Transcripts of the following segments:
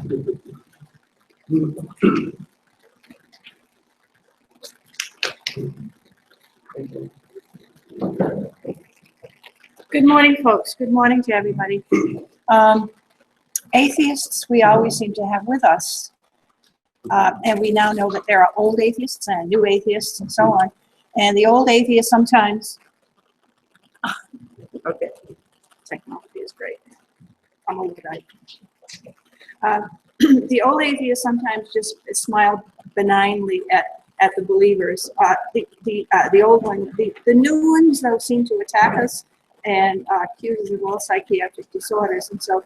Good morning, folks. Good morning to everybody. Atheists, we always seem to have with us. And we now know that there are old atheists and new atheists and so on. And the old atheists sometimes, okay, technology is great. I'm old guy. The old atheists sometimes just smile benignly at the believers. The old one, the new ones though seem to attack us and accuse us of all psychiatric disorders, and so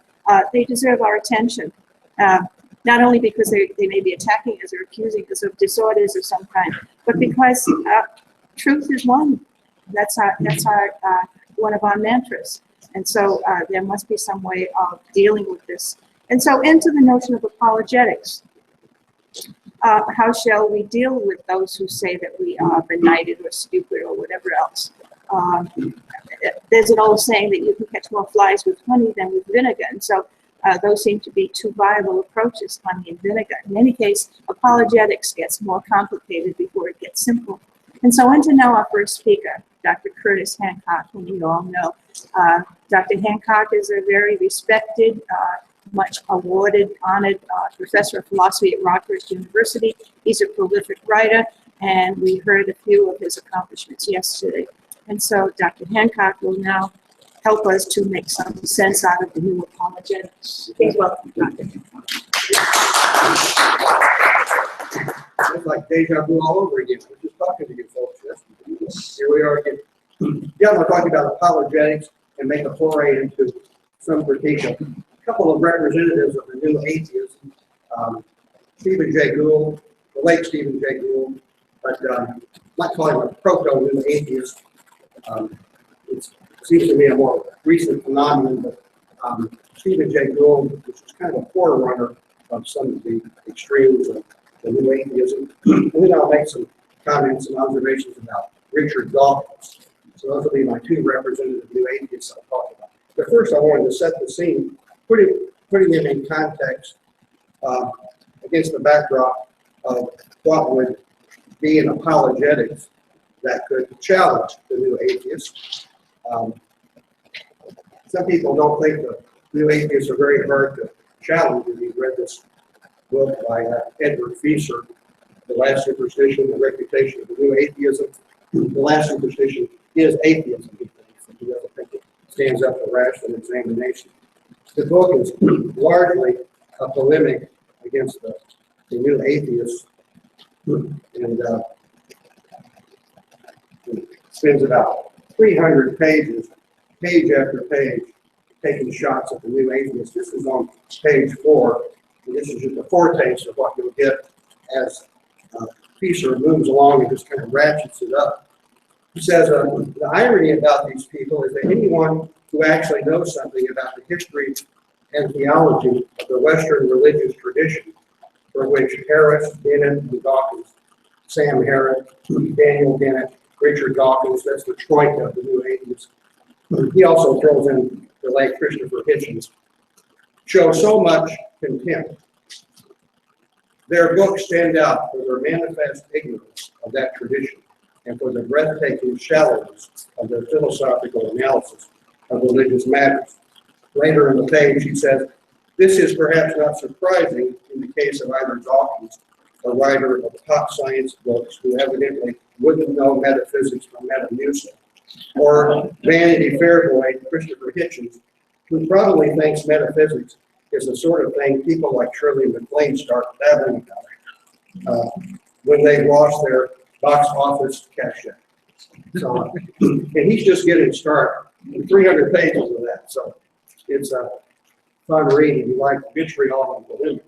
they deserve our attention. Not only because they may be attacking us or accusing us of disorders of some kind, but because truth is one. That's our one of our mantras. And so there must be some way of dealing with this. And so into the notion of apologetics. How shall we deal with those who say that we are benighted or stupid or whatever else? There's an old saying that you can catch more flies with honey than with vinegar. And so those seem to be two viable approaches, honey and vinegar. In any case, apologetics gets more complicated before it gets simple. And so into now our first speaker, Dr. Curtis Hancock, whom you all know. Dr. Hancock is a very respected, much awarded, honored professor of philosophy at Rutgers University. He's a prolific writer, and we heard a few of his accomplishments yesterday. And so Dr. Hancock will now help us to make some sense out of the new apologetics. Please welcome Dr. Hancock. It's like deja vu all over again. We're just talking to you folks. Here we are again. Yeah, we're talking about apologetics and make a foray into some critique. A couple of representatives of the new atheism, Stephen Jay Gould, the late Stephen Jay Gould, but I might call him a proto-new atheist. It seems to be a more recent phenomenon, but Stephen Jay Gould, which is kind of a forerunner of some of the extremes of the new atheism. And then I'll make some comments and observations about Richard Dawkins. So those will be my two representative new atheists I'll talk about. But first I wanted to set the scene, putting it in context against the backdrop of what would be an apologetics that could challenge the new atheists. Some people don't think the new atheists are very hard to challenge. If you've read this book by Edward Fieser, The Last Superstition, The Reputation of the New Atheism. The last superstition is atheism. He doesn't think it stands up to rational examination. The book is largely a polemic against the new atheists, and spends about 300 pages, page after page, taking shots at the new atheists. This is on page 4, and this is just a foretaste of what you'll get as Fieser moves along and just kind of ratchets it up. He says, the irony about these people is that anyone who actually knows something about the history and theology of the Western religious tradition, for which Harris, Dennett, and Dawkins, Sam Harris, Daniel Dennett, Richard Dawkins, that's the troika of the new atheists. He also throws in the late Christopher Hitchens, show so much contempt. Their books stand out for their manifest ignorance of that tradition and for the breathtaking shallowness of their philosophical analysis of religious matters. Later in the page, he says, this is perhaps not surprising in the case of either Dawkins, a writer of pop science books who evidently wouldn't know metaphysics from Metamucil, or Vanity Fair boy Christopher Hitchens, who probably thinks metaphysics is the sort of thing people like Shirley MacLaine start babbling about when they lost their box office cachet. So, and he's just getting started. 300 pages of that, so it's a fun read if you like vitriol and polemic.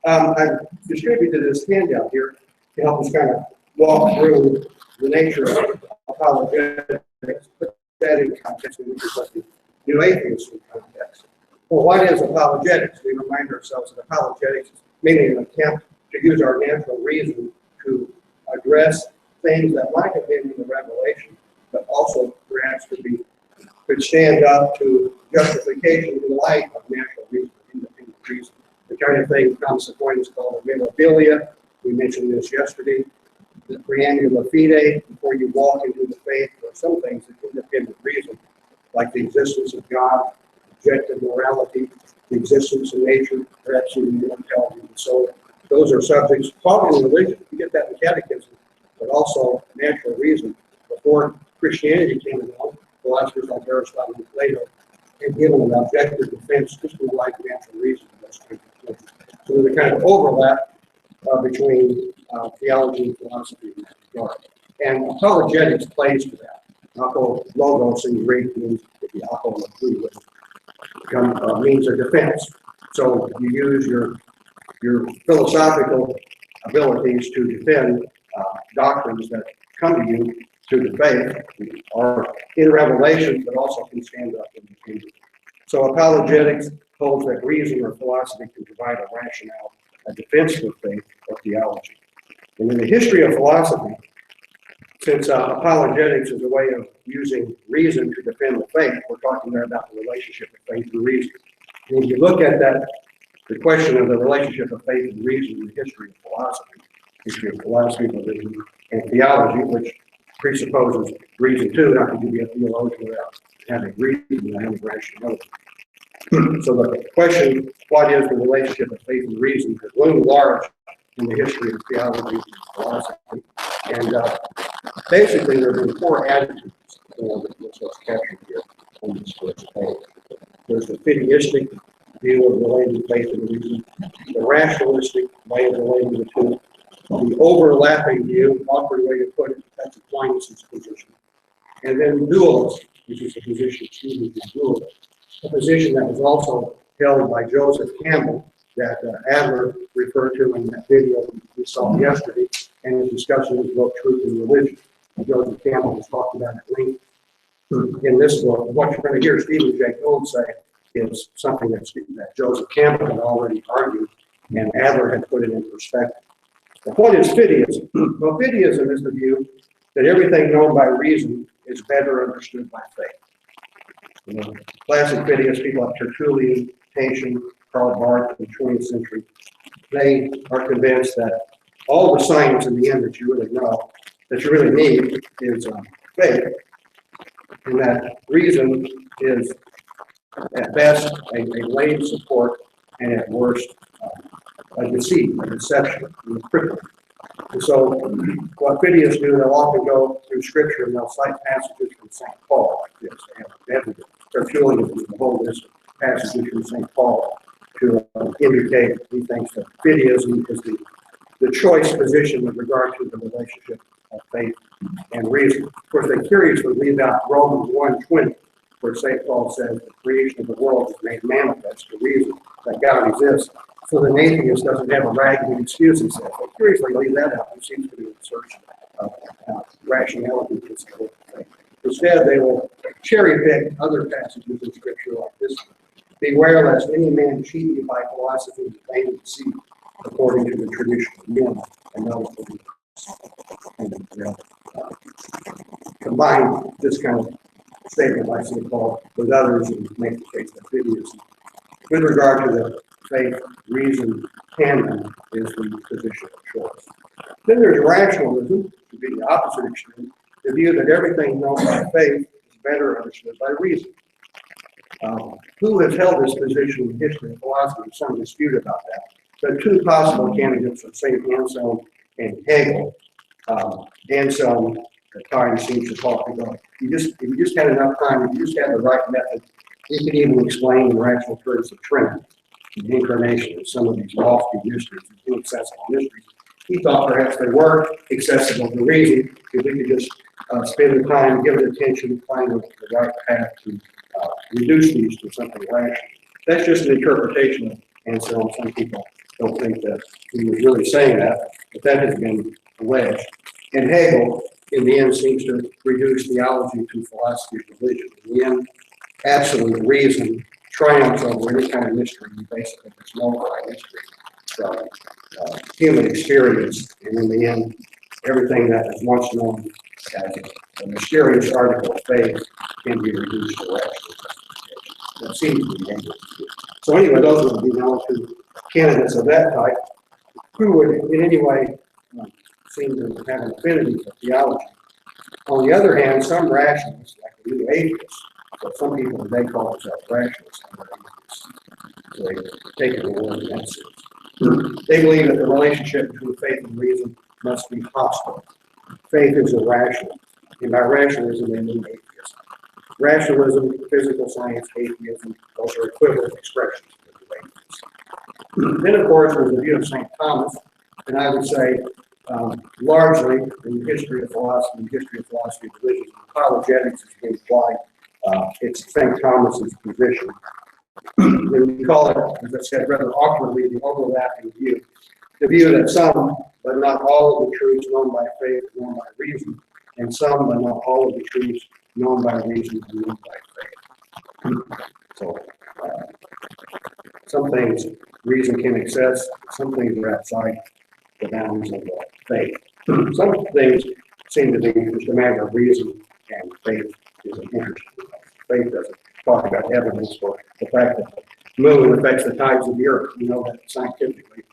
I've distributed this handout here to help us kind of walk through the nature of apologetics, put that in context, and put the new atheist in context. Well, what is apologetics? We remind ourselves that apologetics is mainly an attempt to use our natural reason to address things that might have been in the revelation, but also perhaps could stand up to justification in the light of natural reason, independent reason. The kind of thing consequence called memorabilia. We mentioned this yesterday. The preambula fide, before you walk into the faith, there are some things that independent reason, like the existence of God, objective morality, the existence of nature, perhaps even immortality. So those are subjects taught in religion. You get that in catechism, but also natural reason. Before Christianity came along, philosophers like Aristotle and Plato had given an objective defense just to like natural reason. So there's a kind of overlap between theology and philosophy in that regard. And apologetics plays to that. Logos in Greek means the apologia, means a defense. So you use your philosophical abilities to defend doctrines that come to you through the faith, are in revelation, but also can stand up in the kingdom. So apologetics holds that reason or philosophy can provide a rationale, a defense for faith or theology. And in the history of philosophy, since apologetics is a way of using reason to defend the faith, we're talking there about the relationship of faith and reason. And if you look at that, the question of the relationship of faith and reason in the history of philosophy, religion, and theology, which presupposes reason too. How could you be a theologian without having reason and having rationality? So the question, what is the relationship of faith and reason, has loomed large in the history of theology and philosophy. And basically, there have been four attitudes that's captured here on this first page. There's the fideistic view of relating faith and reason, the rationalistic way of relating the two, the overlapping view, awkward way to put it, that's Aquinas' position, and then dualism, which is the position of dualism, a position that was also held by Joseph Campbell, that Adler referred to in that video we saw yesterday, and is discussing his book, Truth and Religion. Joseph Campbell has talked about it length in this book. What you're going to hear Stephen Jay Gould say is something that Joseph Campbell had already argued, and Adler had put it in perspective. Now, what is fideism? Well, fideism is the view that everything known by reason is better understood by faith. You know, classic fideists, people like Tertullian, Tatian, Karl Barth in the 20th century, they are convinced that all the science in the end that you really know, that you really need, is faith, and that reason is at best a lame support, and at worst a deceit, a deception, a crippling. And so what fideists do, they'll often go through scripture and they'll cite passages from St. Paul like this. They have Tertullian is the whole list of passages from St. Paul to indicate he thinks that fideism is the choice position with regard to the relationship of faith and reason. Of course, they curiously leave out Romans 1:20, where St. Paul says the creation of the world is made manifest to reason that God exists. So the atheist doesn't have a raggedy excuse, he says. They curiously leave that out, which seems to be an assertion of rationality. Instead, they will cherry pick other passages in Scripture like this one. Beware lest any man cheat you by philosophy and vain deceit, according to the tradition of men and not of the combine this kind of statement by St. Paul with others and make the case that fideism, with regard to the faith, reason, canon, is the position of choice. Then there's rationalism, to be the opposite extreme, the view that everything known by faith is better understood by reason. Who has held this position in history and philosophy? There's some dispute about that. But two possible candidates are St. Anselm and Hegel. Anselm at times seems to talk about if you just had enough time, if you just had the right method, he could even explain the rational truths of Trinity, the incarnation of some of these lofty mysteries, these inaccessible mysteries. He thought perhaps they were accessible to reason if we could just spend the time, give it attention, find the right path to reduce these to something rational. That's just an interpretation of Anselm. Some people don't think that he was really saying that, but that has been alleged. And Hegel, in the end, seems to reduce theology to philosophy of religion. In the end, absolute reason triumphs over any kind of mystery. You basically just nullify mystery from human experience, and in the end, everything that is once known as a mysterious article of faith can be reduced to rational justification. That seems to be Hegel's view. So anyway, those would be now two candidates of that type who would in any way seem to have an affinity for theology. On the other hand, some rationalists, like the new atheists, so some people today call themselves rationalists, so they take it the word in that sense. They believe that the relationship between faith and reason must be hostile. Faith is irrational, and by rationalism they mean atheism. Rationalism, physical science, atheism, those are equivalent expressions of the atheists. Then, of course, there's the view of St. Thomas, and I would say largely in the history of philosophy, religion, apologetics is being applied. It's St. Thomas's position. And we call it, as I said, rather awkwardly, the overlapping view. The view that some, but not all of the truths known by faith are known by reason, and some, but not all of the truths known by reason are known by faith. So, some things reason can access, some things are outside the bounds of faith. Some things seem to be just a matter of reason, and faith isn't interested. Faith doesn't talk about evidence for the fact that the moon affects the tides of the earth. You know that scientifically.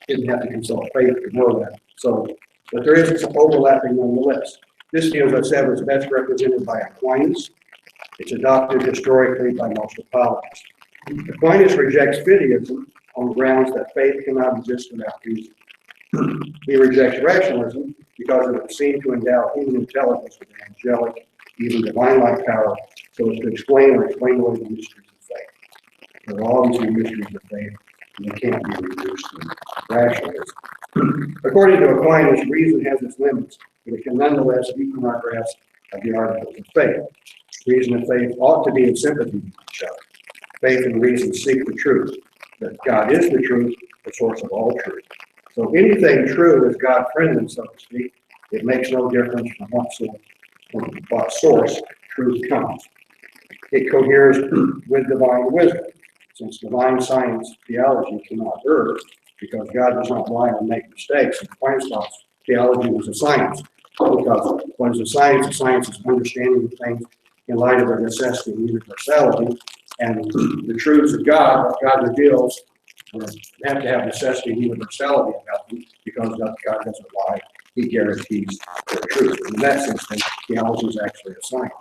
Didn't have to consult faith to know that. So, but there is some overlapping nonetheless. This view, as I said, was best represented by Aquinas. It's adopted historically by most apologists. Aquinas rejects fideism on the grounds that faith cannot exist without reason. He rejects rationalism because it would seem to endow human intelligence with an angelic, even divine-like power, so as to explain away the mysteries of faith. There are always the mysteries of faith, and they can't be reduced to rationalism. According to Aquinas, reason has its limits, but it can nonetheless deepen our grasp of the articles of faith. Reason and faith ought to be in sympathy with each other. Faith and reason seek the truth, that God is the truth, the source of all truth. So anything true is God-friendly, so to speak. It makes no difference from what source truth comes. It coheres with divine wisdom, since divine science theology cannot err, because God does not lie or make mistakes. And Aquinas thought theology was a science, because what is a science? A science is understanding of things in light of their necessity and universality, and the truths of God, what God reveals, have to have necessity and universality about them, because God doesn't lie. He guarantees their truth. And in that sense, then, theology is actually a science.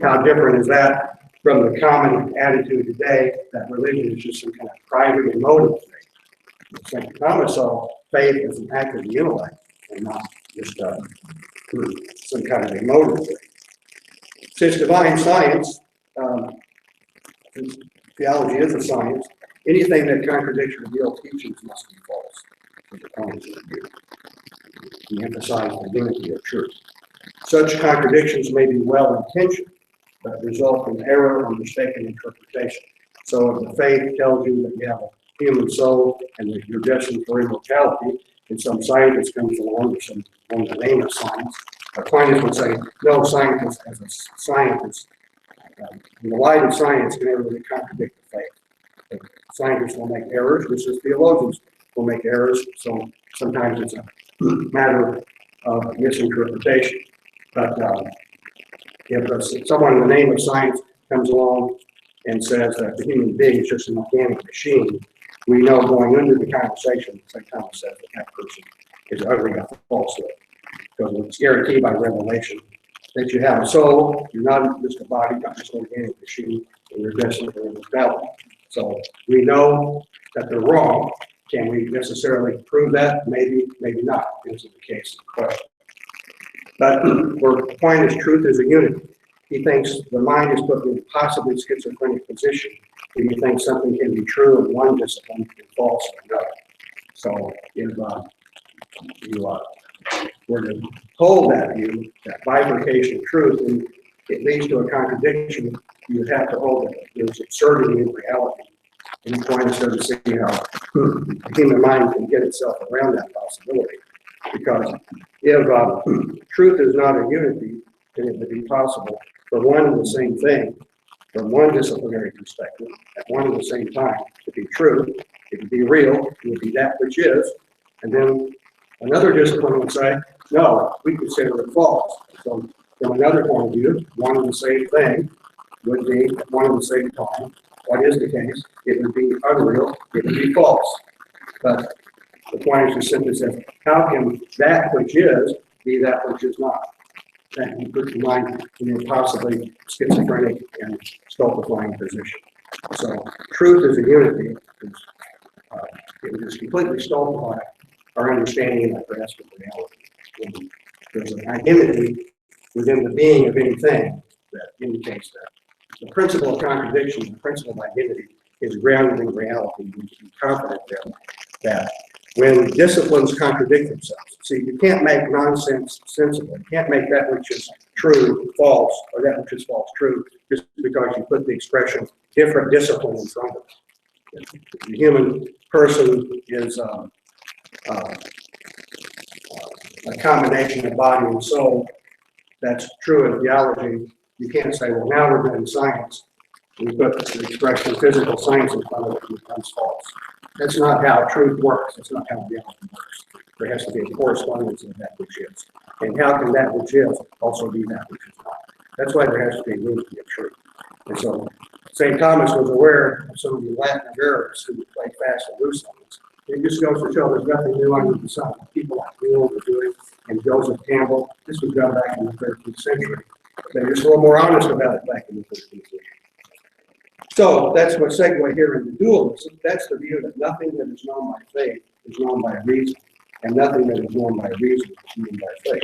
How different is that from the common attitude today that religion is just some kind of private emotive thing? St. Thomas saw faith as an act of the intellect and not just some kind of emotive thing. Since divine science, since theology is a science, anything that contradicts revealed teachings must be false. He emphasized the dignity of truth. Such contradictions may be well-intentioned, but result from error or mistaken interpretation. So if the faith tells you that you have a human soul and that you're destined for immortality, and some scientist comes along or some on the name of science, Aquinas would say, no scientist as a scientist, in the light of science, can never really contradict the faith. Scientists will make errors, just as theologians will make errors, so sometimes it's a matter of misinterpretation. But if someone in the name of science comes along and says that the human being is just a mechanical machine, we know going into the conversation, St. Thomas says that person is uttering a falsehood. Because it's guaranteed by revelation that you have a soul, you're not just a body, not just an organic machine, and you're destined for immortality. So we know that they're wrong. Can we necessarily prove that? Maybe, maybe not. This is the case of the question. But for Aquinas, truth is a unity. He thinks the mind is put in a possibly schizophrenic position. He thinks something can be true in one discipline and false in another. So if you were to hold that view, that bifurcation of truth, and it leads to a contradiction, you would have to hold that there's absurdity in reality. And Aquinas doesn't see how the human mind can get itself around that possibility. Because if truth is not a unity, then it would be possible for one and the same thing, from one disciplinary perspective, at one and the same time, to be true, it would be real, it would be that which is, and then another discipline would say, no, we consider it false. So from another point of view, one and the same thing would be at one and the same time. What is the case? It would be unreal, it would be false. But Aquinas just simply says, how can that which is be that which is not? And you put your mind in a possibly schizophrenic and stultifying position. So truth is a unity. It would just completely stultify our understanding of grasp of reality. There's an identity within the being of anything that indicates that. The principle of contradiction, the principle of identity, is grounded in reality. You can be confident that when disciplines contradict themselves, see, you can't make nonsense sensible. You can't make that which is true false, or that which is false true, just because you put the expression different discipline in front of it. The human person is a combination of body and soul. That's true in theology. You can't say, well, now we're doing science. We put the expression physical science in front of it, and it becomes false. That's not how truth works. That's not how theology works. There has to be a correspondence of that which is. And how can that which is also be that which is not? That's why there has to be unity of truth. And so St. Thomas was aware of some of the Latin errors who played fast and loose on this. It just goes to show there's nothing new under the sun. People like Neil were doing, and Joseph Campbell, this was done back in the 13th century. They're just a little more honest about it back in the 13th century. So that's what segue here into dualism. That's the view that nothing that is known by faith is known by reason, and nothing that is known by reason is known by faith.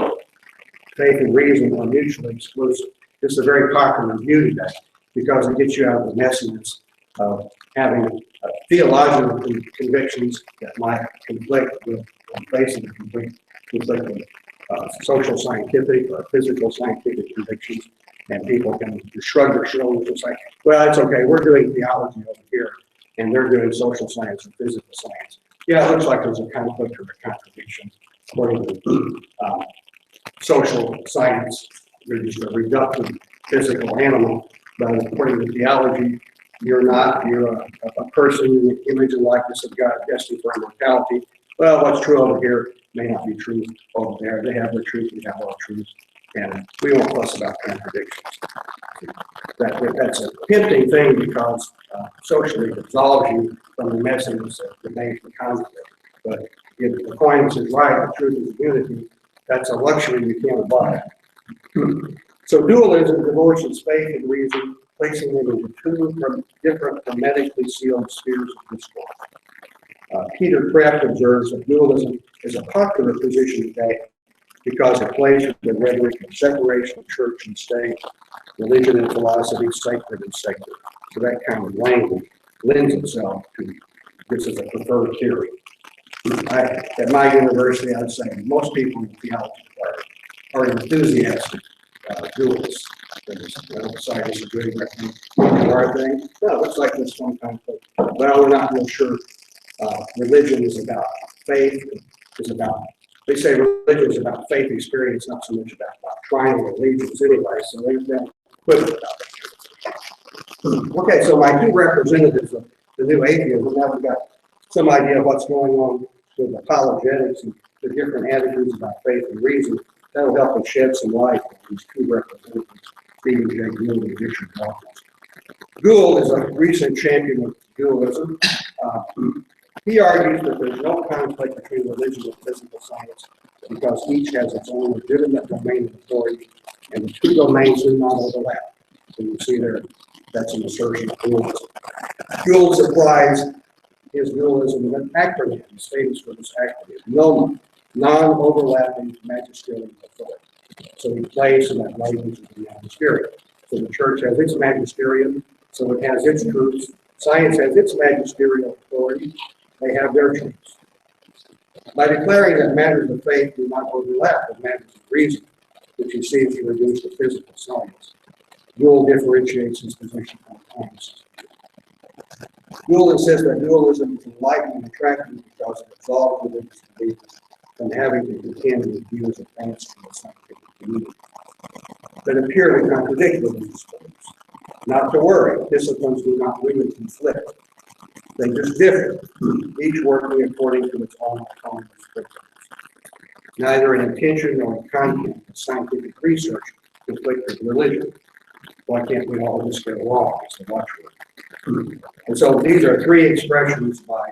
Faith and reason are mutually exclusive. This is a very popular view today because it gets you out of the messiness of having theological convictions that might conflict with, basically conflict with social scientific or physical scientific convictions. And people can just shrug their shoulders and say, well, it's okay, we're doing theology over here, and they're doing social science and physical science. Yeah, it looks like there's a conflict or a contradiction. According to social science, you're just a reductive physical animal, but according to theology, you're not. You're a person in the image and likeness of God, destined for immortality. Well, what's true over here may not be true over there. They have their truth, we have our truth. And we won't fuss about contradictions. That's a tempting thing because socially it absolves you from the messiness of debate and conflict. But if Aquinas is right, the truth is unity, that's a luxury you can't buy. So dualism divorces faith and reason, placing them into two different hermetically sealed spheres of discourse. Peter Kraft observes that dualism is a popular position today because it plays with the rhetoric of separation of church and state, religion and philosophy, sacred and secular. So that kind of language lends itself to this as a preferred theory. At my university, I'd say most people in theology are enthusiastic dualists. They don't decide this is really our thing. No, it looks like this one kind of thing. Well, we're not real sure. Religion is about faith, they say religion is about faith experience, not so much about doctrinal allegiance anyway, so they've been equivalent about that. Okay, so my two representatives of the new atheism, now we've got some idea of what's going on with apologetics and the different attitudes about faith and reason. That'll help us shed some light on these two representatives, Stephen J. Gould and Richard Dawkins. Gould is a recent champion of dualism. He argues that there's no conflict between religion and physical science because each has its own legitimate domain of authority, and the two domains do not overlap. So you see there, that's an assertion of dualism. Gould supplies his dualism with an acronym. He states for this acronym, NOMA, non-overlapping magisterial authority. So he plays in that language of the magisterium. So the church has its magisterium, so it has its truths. Science has its magisterial authority. They have their truths. By declaring that matters of faith do not overlap with matters of reason, which he seems to reduce to physical science, Gould differentiates his position from Aquinas. Gould insists that dualism is enlightening and attractive because it absolves religious believers from having to contend with views advanced in the scientific community that appear to contradict religious beliefs. Not to worry, disciplines do not really conflict. They just differ, each working according to its own autonomous principles. Neither in intention nor in content of scientific research conflict with religion. Why can't we all just get along? It's the watchword. And so these are three expressions by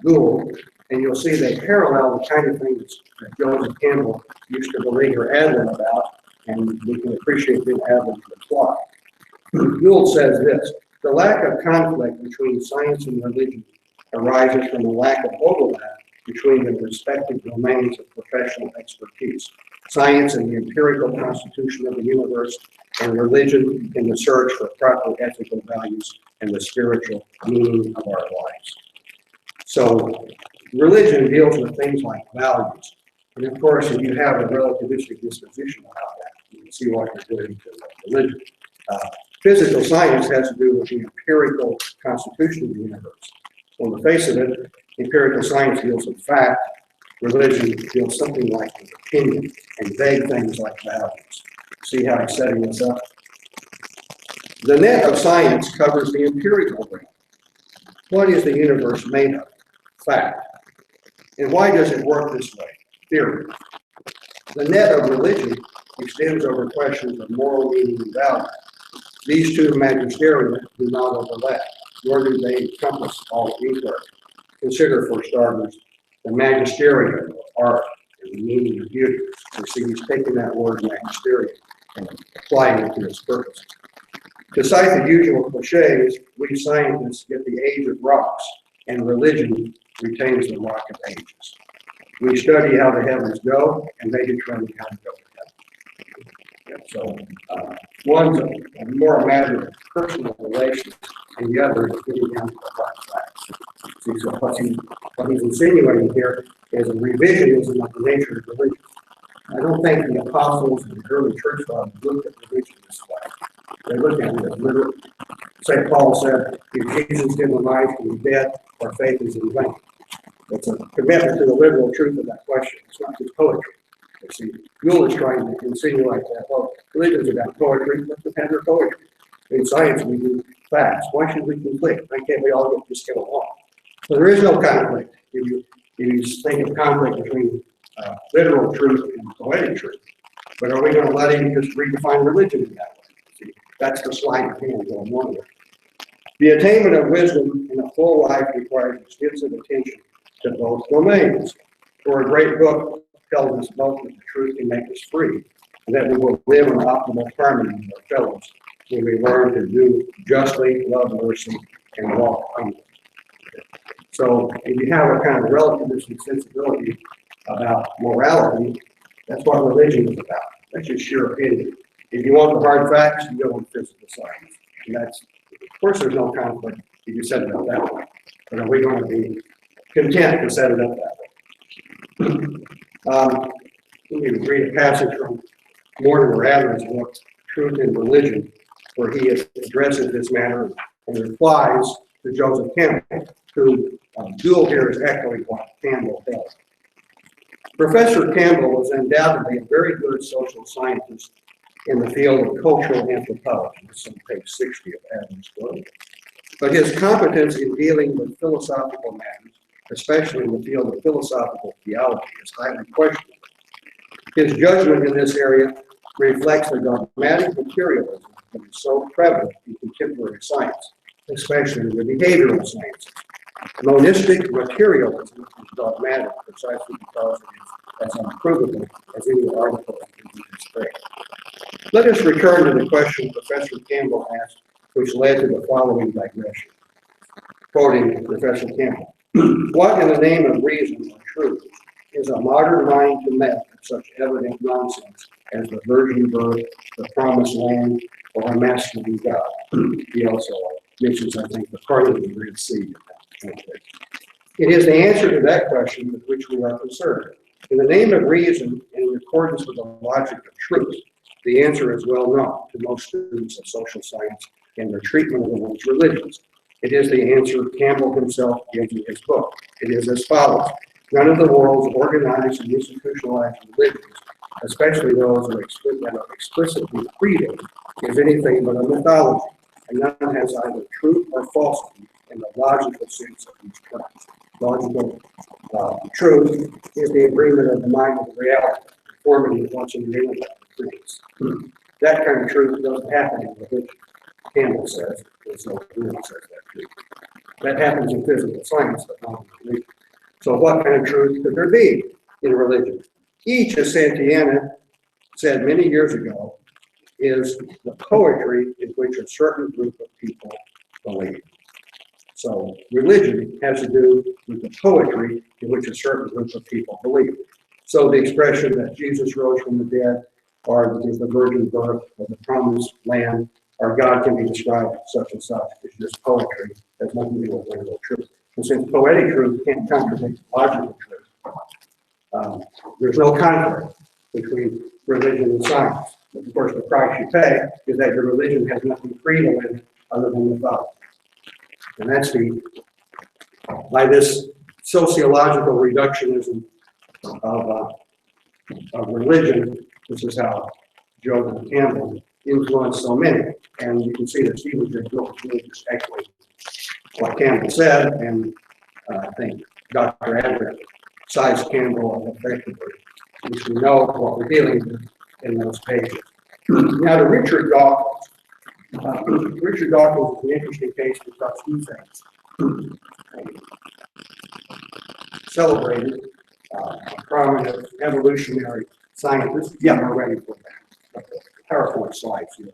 Gould, and you'll see they parallel the kind of things that Joseph Campbell used to beleaguer Adlin about, and we can appreciate the Adlin's reply. Gould says this: the lack of conflict between science and religion arises from a lack of overlap between the respective domains of professional expertise, science and the empirical constitution of the universe, and religion in the search for proper ethical values and the spiritual meaning of our lives. So religion deals with things like values. And of course, if you have a relativistic disposition about that, you can see what you're doing to religion. Physical science has to do with the empirical constitution of the universe. On the face of it, empirical science deals with fact. Religion deals something like with opinion and vague things like values. See how I'm setting this up? The net of science covers the empirical realm. What is the universe made of? Fact. And why does it work this way? Theory. The net of religion extends over questions of moral meaning and value. These two magisteria do not overlap, nor do they encompass all inquiry. Consider, for starters, the magisterium of art and the meaning of beauty. So see, he's taking that word magisterium and applying it to its purpose. To cite the usual cliches, we scientists get the age of rocks, and religion retains the rock of ages. We study how the heavens go, and they determine how to go to heaven. So one's more a matter of personal relations, and the other is getting down to the hard facts. See, so what he's insinuating here is a revisionism of the nature of religion. I don't think the apostles and the early church fathers looked at religion this way. They looked at it as literal. St. Paul said, if Jesus didn't rise from the dead, our faith is in vain. It's a commitment to the literal truth of that question. It's not just poetry. You see, Gould is trying to insinuate that, well, religion is about poetry, let's depend on poetry. In science, we do facts. Why should we conflict? Why can't we all just get along? So there is no conflict. If you think of conflict between literal truth and poetic truth. But are we going to let him just redefine religion in that way? See, that's the sleight of hand going on there. The attainment of wisdom in a full life requires extensive attention to both domains. For a great book tells us both that the truth can make us free, and that we will live in optimal harmony with our fellows when we learn to do justly, love mercy, and walk humbly. So if you have a kind of relativistic sensibility about morality, that's what religion is about. That's just sheer opinion. If you want the hard facts, you go with physical science. And that's, of course, there's no conflict if you set it up that way. But are we going to be content to set it up that way? Let me read a passage from Mortimer Adler's book, Truth in Religion, where he addresses this matter and replies to Joseph Campbell, who Gould here is echoing what Campbell held. Professor Campbell was undoubtedly a very good social scientist in the field of cultural anthropology. This is on page 60 of Adler's book. But his competence in dealing with philosophical matters, especially in the field of philosophical theology, is highly questionable. His judgment in this area reflects the dogmatic materialism that is so prevalent in contemporary science, especially in the behavioral sciences. Monistic materialism is dogmatic precisely because it is as unprovable as any article in this space. Let us return to the question Professor Campbell asked, which led to the following digression. Quoting Professor Campbell, what in the name of reason or truth is a modern mind to met of such evident nonsense as the virgin birth, the promised land, or a masculine God? He also mentions, I think, the part of the Red Sea. It is the answer to that question with which we are concerned. In the name of reason and in accordance with the logic of truth, the answer is well known to most students of social science and their treatment of the world's religions. It is the answer Campbell himself gives in his book. It is as follows. None of the world's organized and institutionalized religions, especially those that are explicitly created, is anything but a mythology, and none has either truth or falsity in the logical sense of these terms. Logical truth is the agreement of the mind with reality, conformity with what's in the intellect of things. That kind of truth doesn't happen in religion, Campbell says, and so Gould says that truth. That happens in physical science, but not in religion. So what kind of truth could there be in religion? Each, as Santayana said many years ago, is the poetry in which a certain group of people believe. So religion has to do with the poetry in which a certain group of people believe. So the expression that Jesus rose from the dead, or that there's the virgin birth, or the promised land, or God can be described as such and such, is just poetry. It has nothing to do with literal truth. And since poetic truth can't contradict logical truth, there's no conflict between religion and science. But of course, the price you pay is that your religion has nothing freedom in it other than the thought. And that's by this sociological reductionism of religion, this is how Joseph Campbell influenced so many. And you can see that Stephen J. Phillips really just echoing what Campbell said, and I think Dr. Adler sized Campbell effectively. At least we know what we're dealing with in those pages. Now to Richard Dawkins. Richard Dawkins is an interesting case because he's celebrated prominent evolutionary scientist. Yeah, we're ready for that. PowerPoint slides here.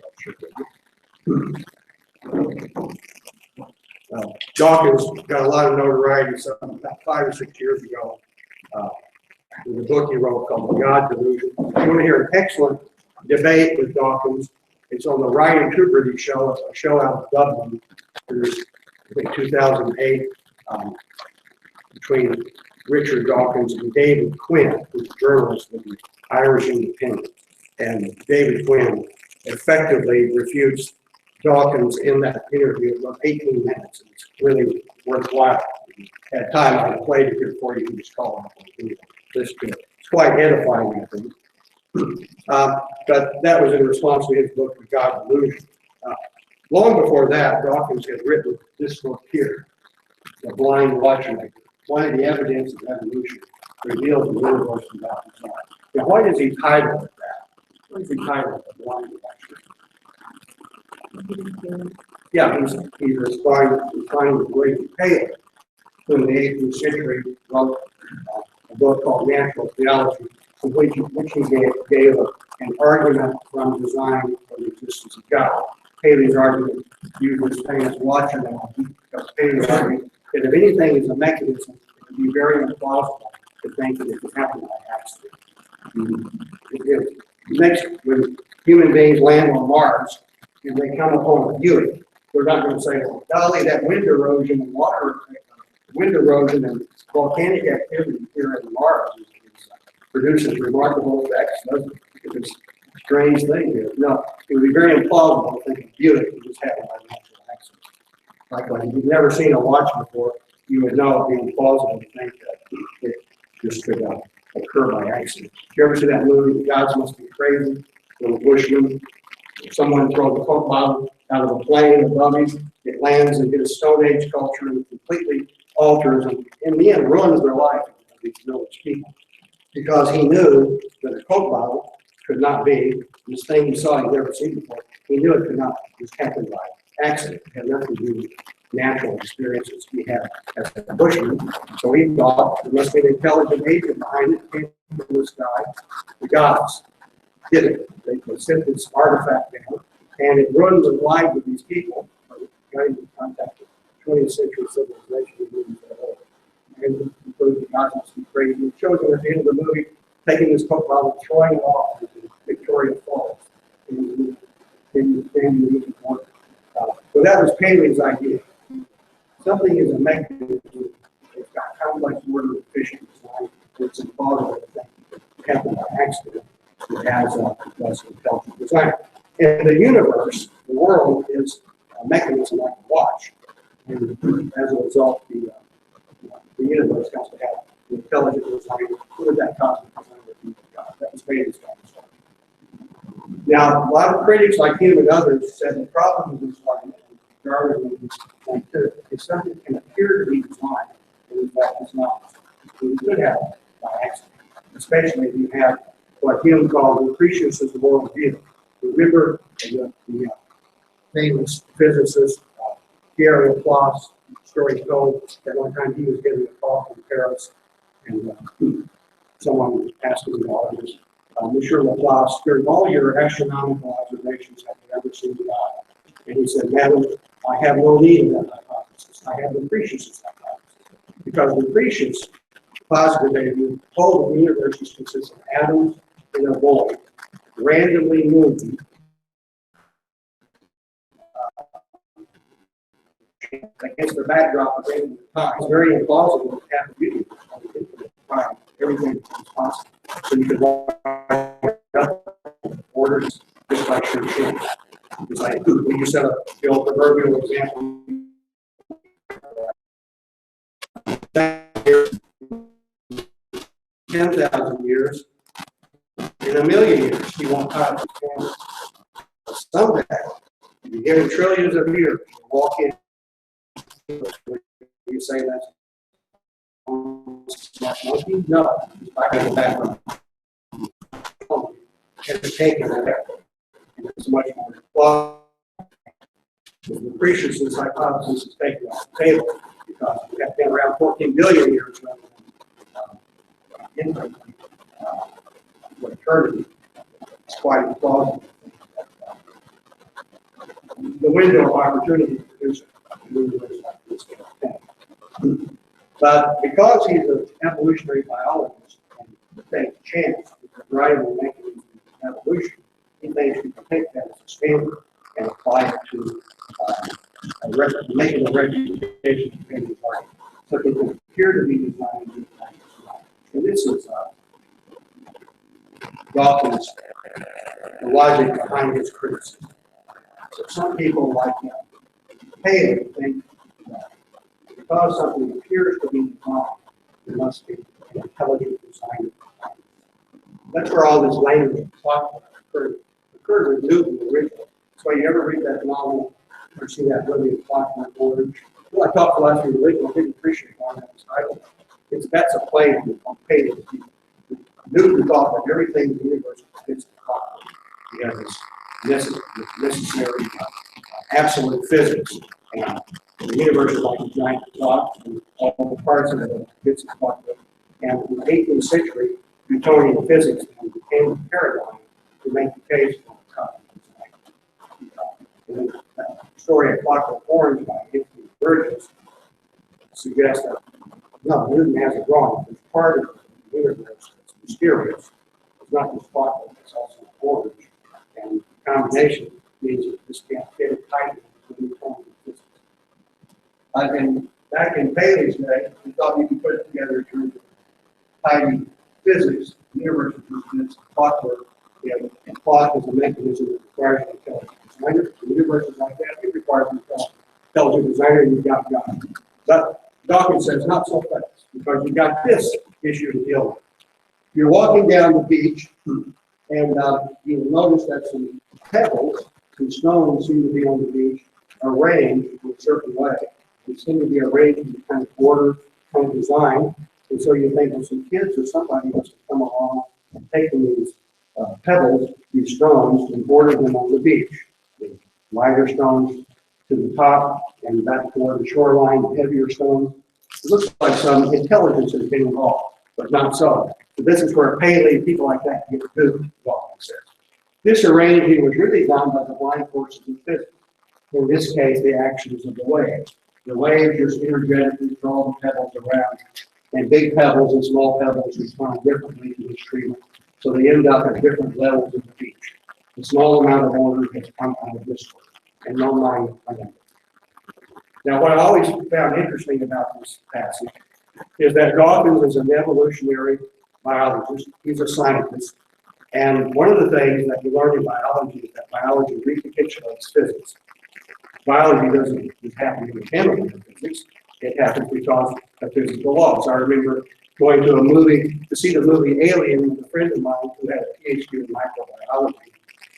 Dawkins got a lot of notoriety about 5 or 6 years ago with a book he wrote called The God Delusion. If you want to hear an excellent debate with Dawkins, it's on the Ryan Tubridy show. It's a show out of Dublin. There's, I think, 2008, between Richard Dawkins and David Quinn, who's a journalist with the Irish Independent. And David Quinn effectively refutes Dawkins in that interview about 18 minutes. It's really worthwhile. If you had time, I would play it here for you. You can just call him up and listen to it. It's quite edifying, I think. But that was in response to his book, The God Delusion. Long before that, Dawkins had written this book here, The Blind Watchmaker. Why the evidence of evolution reveals the universe without design. Now, why does he title it that? Why does he title it The Blind Watchmaker? Yeah, he's responding to William Paley, who in the 18th century wrote a book called Natural Theology, in which he gave an argument from design for the existence of God. Paley's argument used this famous watch analogy, because Paley argued that if anything is a mechanism, it would be very implausible to think that it could happen by accident. When human beings land on Mars and they come upon a Buick, they're not going to say, well, golly, that wind erosion and volcanic activity here on Mars produces remarkable effects, doesn't it? It's a strange thing here. No, it would be very implausible to think a Buick would just happen by natural accident. Likewise, if you've never seen a watch before, you would know it would be implausible to think that it just could occur by accident. Did you ever see that movie, The Gods Must Be Crazy? Little Bushman, someone throws a Coke bottle out of a plane above him, it lands and hits a Stone Age culture and completely alters and in the end ruins their life of these village people. Because he knew that a Coke bottle could not be this thing he saw he'd never seen before. He knew it could not just happen by accident. It had nothing to do with natural experiences he had as a bushman. So he thought there must be an intelligent agent behind it. It came from the sky. The gods did it. They sent this artifact down, and it ruined the lives of these people. Got into contact with 20th century civilization. And including The Gods Must Be Crazy. It shows them at the end of the movie taking this Coke bottle, throwing it off into Victoria Falls. So that was Paley's idea. Something is a mechanism. It's got complex order, efficient design. It's impossible to think it happened by accident. It has less intelligent design. And the universe, the world, is a mechanism like a watch. And as a result, the universe has to have the intelligent design. What did that cosmic design do? That was Paley's concept. Now, a lot of critics like him and others said the problem with this line, is something can appear to be designed, but in fact it's not. It could happen by accident, especially if you have what Hume called Lucretius's worldview. The river, the famous physicist Pierre Laplace story told that one time he was getting a call from Paris, and someone asked him about this. Monsieur Laplace, during all your astronomical observations, have you ever seen God? And he said, Madam, I have no need of that hypothesis. I have Lucretius' hypothesis. Because Lucretius posited that if you hold the universe consists of atoms in a void, randomly moving, against the backdrop of random time, it's very implausible to have a universe on the infinite time. Everything is possible. So you could write up orders just like your things. It's like when you set up the old proverbial example. 10,000 years, in a million years, he won't touch his camera. Someday, if you give him trillions of years, you walk in, you say that's monkey? No, he's back in the background. It's taken that. It's much more plausible. Lucretius' hypothesis is taken off the table because we have been around 14 billion years rather than infinitely for eternity. It's quite implausible. The window of opportunity to produce a universe like this. But because he's an evolutionary biologist and takes a chance with the driving mechanism of evolution, he thinks we can take that as a standard and apply it to making a representation of any party. So it can appear to be designed. And this is Dawkins, the logic behind his criticism. So some people like Paley think that because something appears to be designed, there must be an intelligent design. That's where all this language occurred with Newton originally. So you ever read that novel or see that movie, Clockwork Orange? Well, I taught philosophy of religion. I didn't appreciate why that was titled. That's a play on Paley. Newton thought that everything in the universe fits the clockwork. He has this necessary absolute physics. And the universe is like a giant clock, and all the parts of it fits the clockwork. And in the 18th century, Newtonian physics became the paradigm to make the case for the clockwork. The story of Clockwork Orange by Anthony Burgess suggests that no, Newton has it wrong. There's part of the universe that's mysterious. It's not just clockwork, it's also orange. And the combination means that this can't fit it tightly with Newtonian physics. And back in Paley's day, he thought you could put it together in terms of tidy physics. The universe is clockwork, and clock is a mechanism that requires an intelligent designer. The universe is like that. It requires an intelligent designer, and you've got God. But Dawkins says not so fast, because you've got this issue to deal with. You're walking down the beach, and you'll notice that some pebbles, some stones seem to be on the beach, arranged in a certain way. They seem to be arranged in a kind of order, kind of design. And so you think, well, some kids or somebody must have come along and taken these pebbles, these stones, and ordered them on the beach. The lighter stones to the top and back toward the shoreline, the heavier stones. It looks like some intelligence has been involved, but not so. So this is where Paley, people like that, get duped, Dawkins says. This arranging was really done by the blind forces of physics. In this case, the actions of the wave. The wave just energetically throw the pebbles around, and big pebbles and small pebbles respond differently to this treatment. So they end up at different levels of the beach. A small amount of order has come out of this work, and no mind identity. Now, what I always found interesting about this passage is that Dawkins is an evolutionary biologist. He's a scientist. And one of the things that you learn in biology is that biology recapitulates physics. Biology doesn't just happen independently of physics. It happens because of physical laws. I remember going to a movie, to see the movie Alien with a friend of mine who had a PhD in microbiology.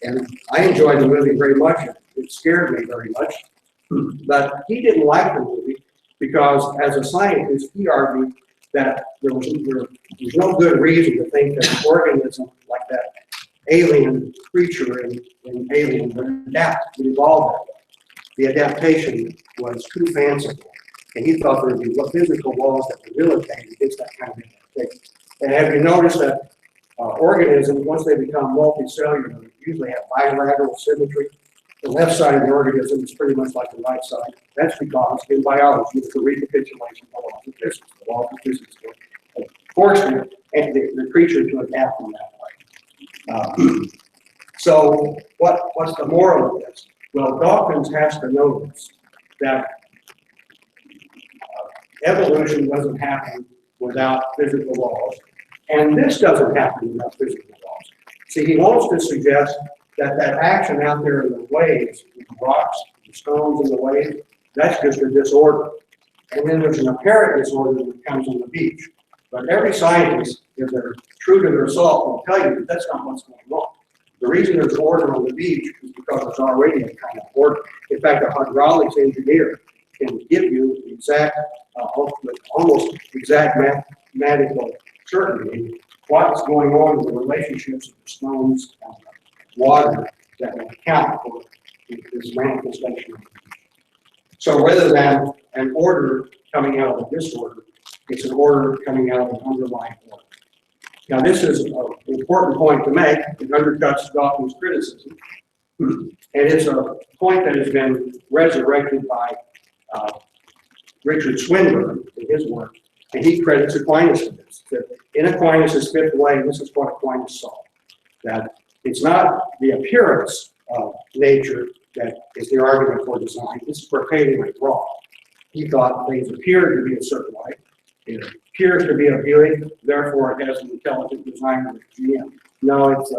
And I enjoyed the movie very much. It scared me very much. But he didn't like the movie because, as a scientist, he argued that there was no good reason to think that an organism like that alien creature in Alien would adapt, would evolve that way. The adaptation was too fanciful. And he thought there would be physical laws that would militate against that kind of thing. And have you noticed that organisms, once they become multicellular, usually have bilateral symmetry? The left side of the organism is pretty much like the right side. That's because in biology, it's a recapitulation of the laws of physics. The laws of physics force the creature to adapt in that way. So what's the moral of this? Well, Dawkins has to know this, that evolution doesn't happen without physical laws, and this doesn't happen without physical laws. See, he wants to suggest that action out there in the waves, the rocks, the stones in the waves, that's just a disorder. And then there's an apparent disorder that comes on the beach. But every scientist, if they're true to their self, will tell you that that's not what's going on. The reason there's order on the beach is because there's already a kind of order. In fact, a hydraulics engineer can give you exact, almost exact mathematical certainty what's going on in the relationships of the stones and the water that will account for this manifestation. So rather than an order coming out of a disorder, it's an order coming out of an underlying order. Now, this is an important point to make. It undercuts Dawkins' criticism. And it's a point that has been resurrected by Richard Swinburne in his work. And he credits Aquinas with this. That in Aquinas' fifth way, this is what Aquinas saw, that it's not the appearance of nature that is the argument for design. This is where Paley went wrong. He thought things appeared to be a certain way. It appears to be a Buick, therefore it has an intelligent designer with GM. No, it's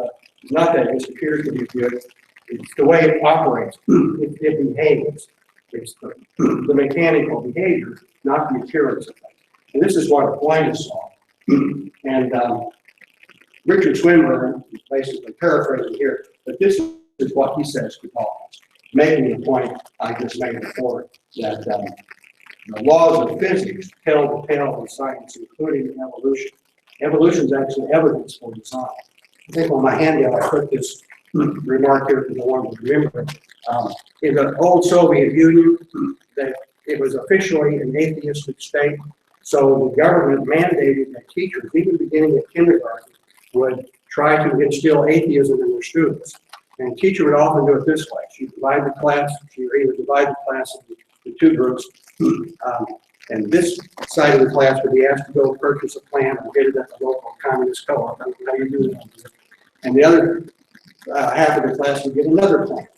not that. It just appears to be a Buick. It's the way it operates. It behaves. It's the mechanical behavior, not the appearance of things. And this is what Aquinas saw. And Richard Swinburne, basically paraphrasing here, but this is what he says to Dawkins, making the point I just made before, that the laws of physics tell the tale of science, including evolution. Evolution is actually evidence for design. I think on my handout I put this remark here because I wanted to remember it. In the old Soviet Union, that it was officially an atheistic state, so the government mandated that teachers, even beginning at kindergarten, would try to instill atheism in their students. And the teacher would often do it this way. She'd divide the class, she would either divide the class into two groups, and this side of the class would be asked to go purchase a plant and get it at the local communist co-op. I don't know how you do that. And the other half of the class would get another plant.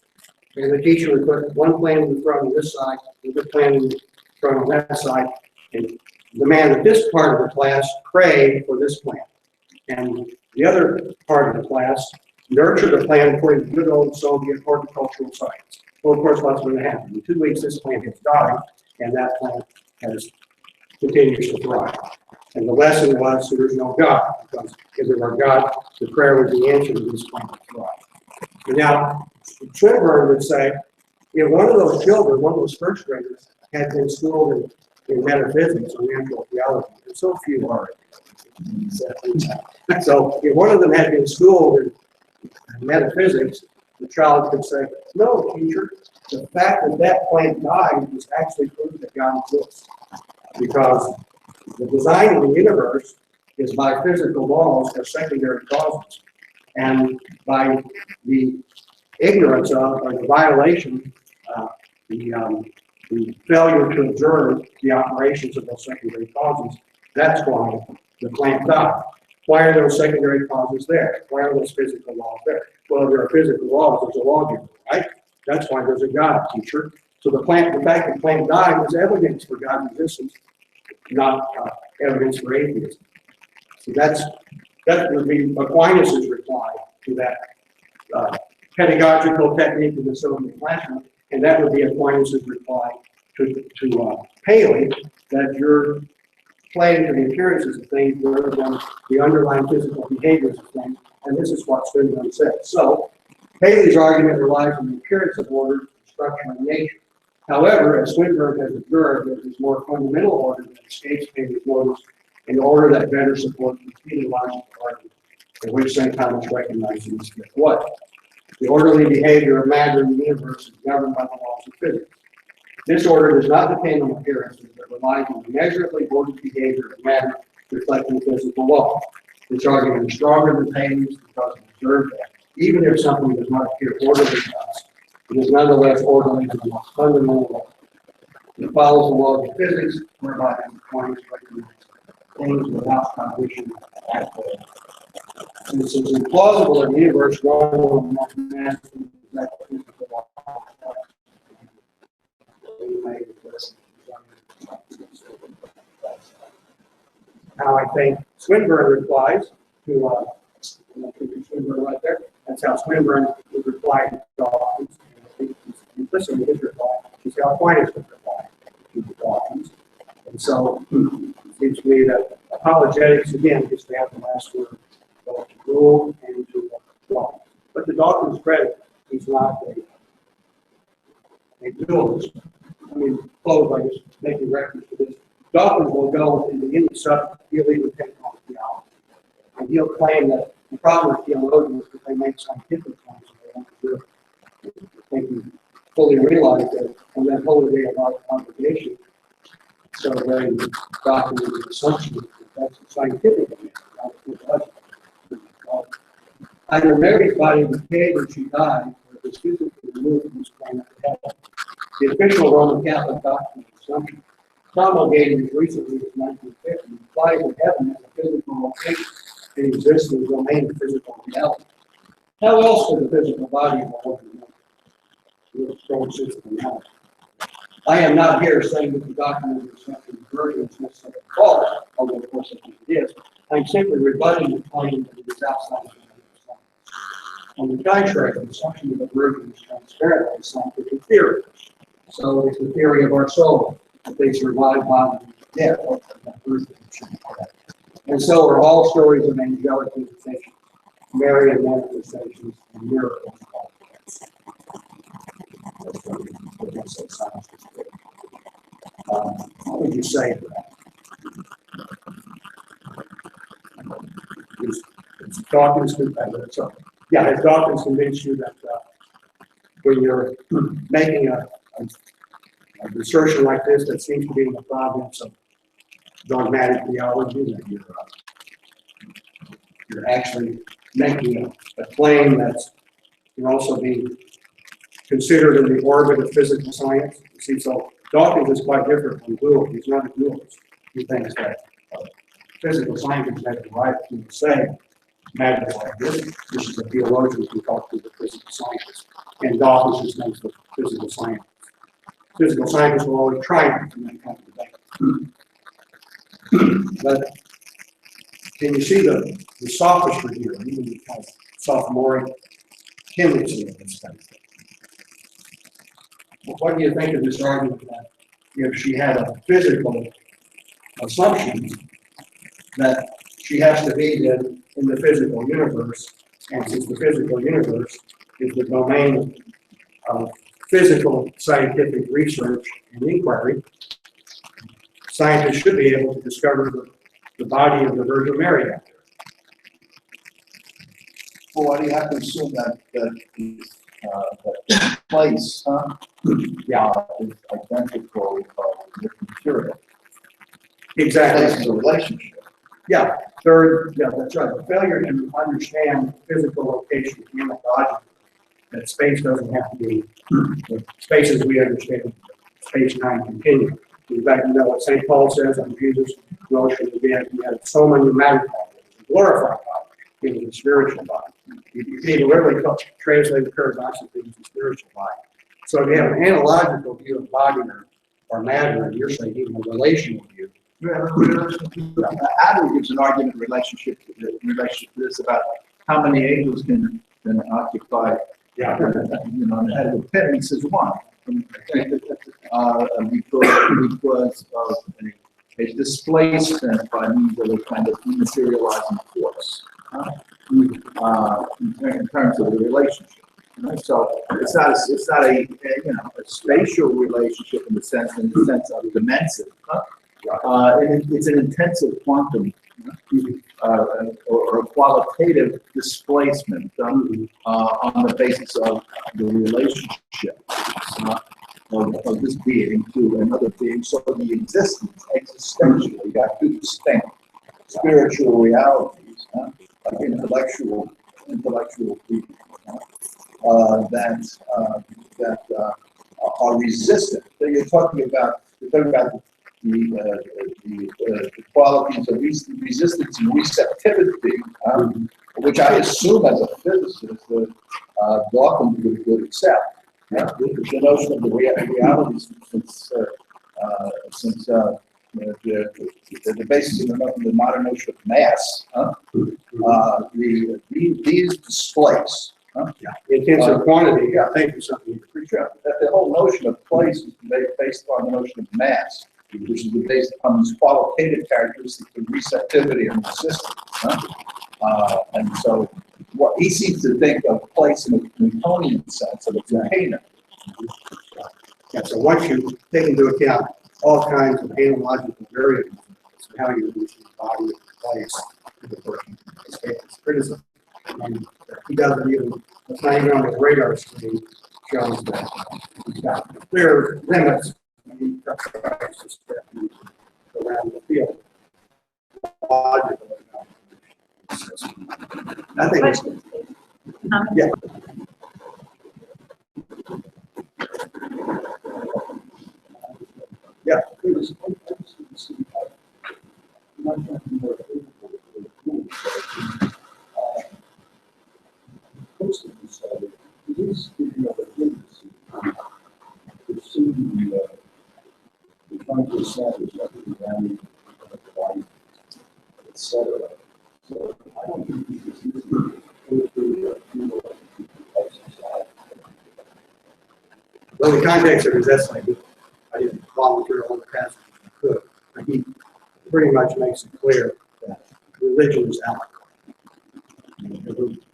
And the teacher would put one plant in front of this side, another plant in front of that side, and demand that this part of the class pray for this plant. And the other part of the class nurture the plant according to good old Soviet horticultural science. Well, of course, what's going to happen? In 2 weeks, this plant has died, and that plant continues to thrive. And the lesson was there is no God, because if there were God, the prayer would be answered and this plant would thrive. And now, Swinburne would say, if one of those children, one of those first graders, had been schooled in metaphysics or natural theology, and so few are. So if one of them had been schooled in metaphysics, the child could say, no, teacher, the fact that that plant died is actually proof that God exists. Because the design of the universe is by physical laws or secondary causes. And by the ignorance of, or the violation, the failure to observe the operations of those secondary causes, that's why the plant died. Why are those secondary causes there? Why are those physical laws there? Well, if there are physical laws, there's a lawgiver, right? That's why there's a God, teacher. So the fact that the plant died was evidence for God's existence, not evidence for atheism. So that would be Aquinas' reply to that pedagogical technique of the Soviet classroom, and that would be Aquinas' reply to Paley, that you're playing to the appearances of things rather than the underlying physical behaviors of things, and this is what Swinburne said. So, Paley's argument relies on the appearance of order, structure, and nature. However, as Swinburne has observed, there is more fundamental order that escapes Paley's notice, an order that better supports the teleological argument, in which St. Thomas recognizes in this fifth way. The orderly behavior of matter in the universe is governed by the laws of physics. This order does not depend on appearances, but relies on measurably ordered behavior and matter reflecting physical law. This argument is stronger than Paley's because it observes that even if something does not appear orderly to us, it is nonetheless orderly to the most fundamental law. It follows the laws of physics, whereby it points recognize things without condition at all. Since it is implausible that the universe runs on mathematical physical law. Now I think Swinburne replies to Swinburne right there. That's how Swinburne would reply to Dawkins. And listen to his reply. He's how Aquinas would reply to Dawkins. And so it seems to me that apologetics, again, gets to have the last word, both to rule and to law. But to Dawkins' credit, he's not a dualist. I mean, close by just making reference to this. Dawkins will go into any subject, he'll even take on theology. And he'll claim that the problem with theologians is that they make scientific claims and they don't do it. I think we fully realize that on that holy day of our congregation, celebrating Dawkins' assumption that that's a scientific claim, not a theological. Either Mary's body decayed or she died, or was physically removed from this planet to heaven. The official Roman Catholic doctrine of assumption, promulgated as recently as 1950, implies that heaven as a physical location and exists in the domain of physical reality. How else could the physical body of the Lord know? I am not here saying that the doctrine of assumption conversion is necessarily false, although of course it is. I'm simply rebutting the claim that it is outside of the domain of science. On the contrary, the assumption of aversion is transparently scientific theory. So is the theory of our soul, that they survive body death. And so are all stories of angelic visitation, Marian manifestations, and miracles. What would you say to that? Is Dawkins, yeah, has Dawkins convinced you that when you're making a assertion like this that seems to be in the province of dogmatic theology, that you're actually making a claim that can also be considered in the orbit of physical science? You see, so Dawkins is quite different from dualist. He's not a dualist. He thinks that physical scientists have the right to say matters like this. This is a theologian who talks to the physical scientists. And Dawkins just thinks the physical scientists. Physical scientists will always triumph in that kind of debate. But can you see the sophistry here, even the kind of sophomoric tendency of this kind of thing? Well, what do you think of this argument that if she had a physical assumption that she has to be in the physical universe, and since the physical universe is the domain of physical scientific research and inquiry, scientists should be able to discover the body of the Virgin Mary out there. Well, why do you have to assume that the place is identical with material? Exactly. Place is a relationship. Yeah, third, yeah, that's right. The failure to understand physical location analogy, that space doesn't have to be the spaces we understand, space-time continuum. In fact, you know what St. Paul says on Jesus' notion again, he had so many matter bodies, glorified body, into the spiritual body. You can even literally translate the paradoxically into the spiritual body. So if you have an analogical view of body or matter, and you're saying even a relational view. Adam gives an argument in relationship to this about how many angels can occupy. Yeah. The head of the pit. He says one. Because of a displacement by means of a kind of dematerializing force in terms of the relationship. Right? So it's not a spatial relationship in the sense of dimensive. It's an intensive quantum or a qualitative displacement on the basis of the relationship. of this being to another being, so the existence, existentially, got two distinct spiritual realities, like intellectual beings, that are resistant. So you're talking about the qualities of resistance and receptivity, which I assume as a physicist Dawkins would accept. The notion of the realities since the basis of the modern notion of mass, these displace. Intensive quantity, I think, is something you appreciate. That the whole notion of place is based on the notion of mass, which is based on these qualitative characteristics of receptivity and resistance. And so, what he seems to think of place in a Newtonian sense of a container. Yeah, so once you take into account all kinds of analogical variables, so how you reduce the body of place to the person escape this criticism. And he doesn't even, it's not even on his radar screen, shows that he's got clear limits when he tries to step around the field. Logically. I think it's, yeah. Yeah. Trying to establish the value of life, etc. So I don't think this is Well, in the context of his essay, I didn't volunteer all the passages I could, but he pretty much makes it clear that religion is allegorical.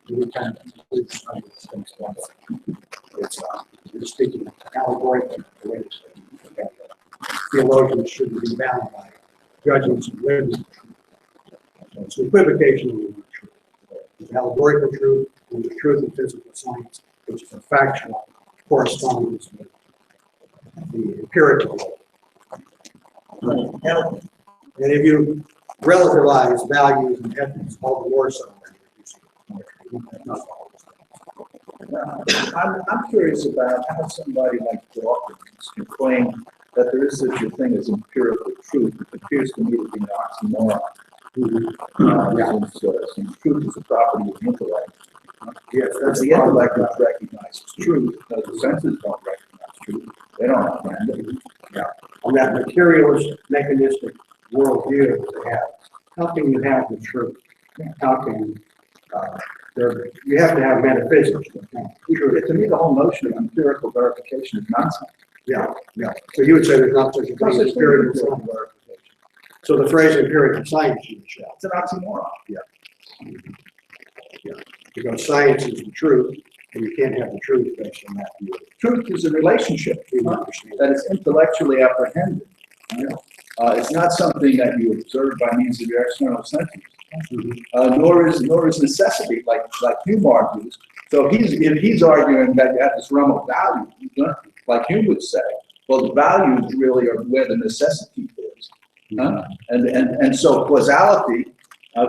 We kind of conclude some of these things once. It's we're speaking allegorically. The way theologians shouldn't be bound by judgments and living. So it's an equivocation in the truth. There's allegorical truth and the truth of physical science, which is a factual correspondence with the empirical. And if you relativize values and ethics, all the more so. I'm curious about how somebody like Dawkins can claim that there is such a thing as empirical truth. It appears to me to be an oxymoron. Since truth is a property of intellect. Yes, that's the intellect that recognizes truth, because the senses don't recognize truth. They don't understand it. Yeah. On that materialist, mechanistic worldview that they have, how can you have the truth? How can you have to have metaphysics? To me, the whole notion of empirical verification is nonsense. Yeah, yeah. So you would say there's not such a thing as empirical science. So the phrase empirical science, you would shout. It's an oxymoron. Yeah. Yeah. Because science is the truth, and you can't have the truth based on that view. Truth is a relationship that is intellectually apprehended. It's not something that you observe by means of your external senses. Nor is necessity, like Hume argues. So if he's arguing that you have this realm of value, like Hume would say, well, the values really are where the necessity is. And so causality,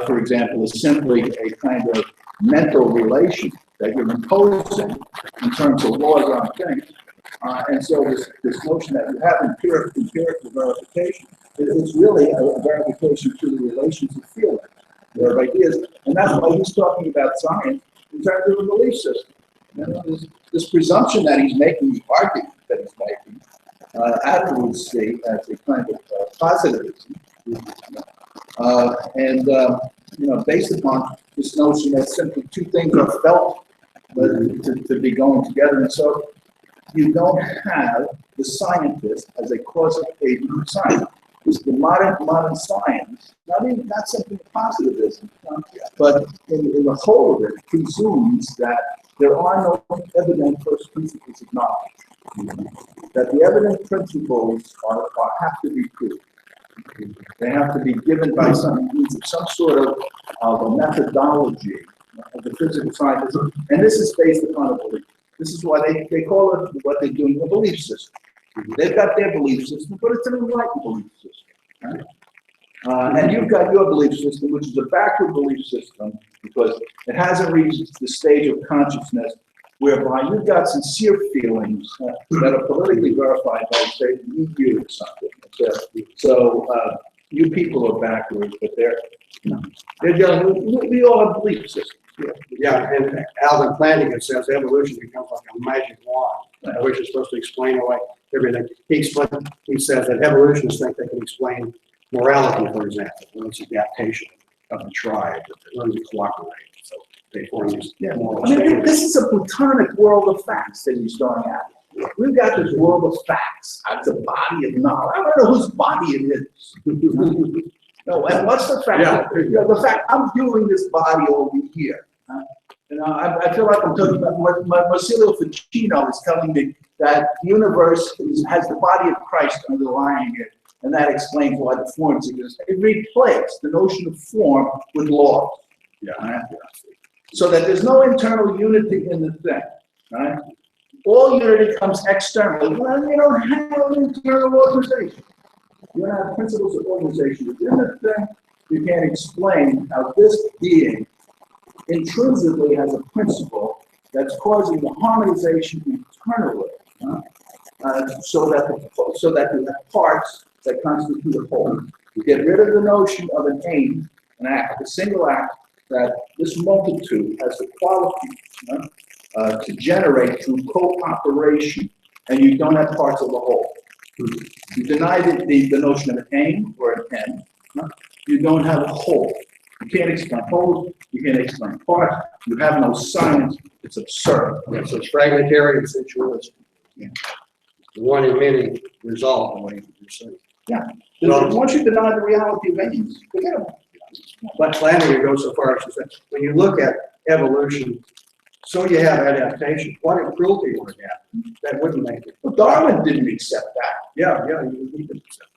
for example, is simply a kind of mental relation that you're imposing in terms of laws on things. And so this notion that you have empirical verification, it's really a verification to the relations of feeling. There are ideas, and that's why he's talking about science in terms of a belief system. This presumption that he's making, the argument that he's making, I would see as a kind of positivism, based upon this notion that simply two things are felt to be going together, and so you don't have the scientist as a causal agent of science. It's the modern science, not simply positivism, but in the whole of it presumes that there are no evident first principles of knowledge. That the evident principles have to be proved. They have to be given by some sort of a methodology of the physical sciences, and this is based upon a belief. This is why they call it what they're doing a belief system. They've got their belief system, but it's an enlightened belief system. Right? And you've got your belief system, which is a backward belief system, because it hasn't reached the stage of consciousness whereby you've got sincere feelings that are politically verified by, say, the EU or something. So you people are backwards, but they're we all have belief systems. Yeah, and Alvin Flanagan says evolution becomes like a magic wand, which is supposed to explain away everything. He says that evolutionists think they can explain morality, for example, when it's adaptation of the tribe, that they learn to cooperate. So they form these moral standards. This is a platonic world of facts that he's throwing at. We've got this world of facts. It's a body of knowledge. I don't know whose body it is. No, and what's the fact? Yeah. The fact I'm viewing this body over here. I feel like I'm talking about Marsilio Ficino is telling me that the universe has the body of Christ underlying it, and that explains why the forms exist. It replaced the notion of form with laws. Yeah. Right? So that there's no internal unity in the thing. Right? All unity comes externally. Well, you don't have an internal organization. You don't have principles of organization within the thing. You can't explain how this being intrinsically has a principle that's causing the harmonization internally, so that you have parts that constitute a whole. You get rid of the notion of an aim, an act, a single act that this multitude has the quality to generate through cooperation, and you don't have parts of the whole. You deny the notion of an aim or an end. You don't have a whole. You can't explain wholes. You can't explain parts. You have no science. It's absurd. Yeah, so it's fragmentary and sensualistic. Yeah. The one in many resolve, the way you're saying. Yeah. Well, Once you deny the reality of aims, forget about it. but Flanagan goes so far as to say, when you look at evolution, so you have adaptation. What if cruelty were to happen? That wouldn't make it. Well, Darwin didn't accept that. Yeah, he didn't accept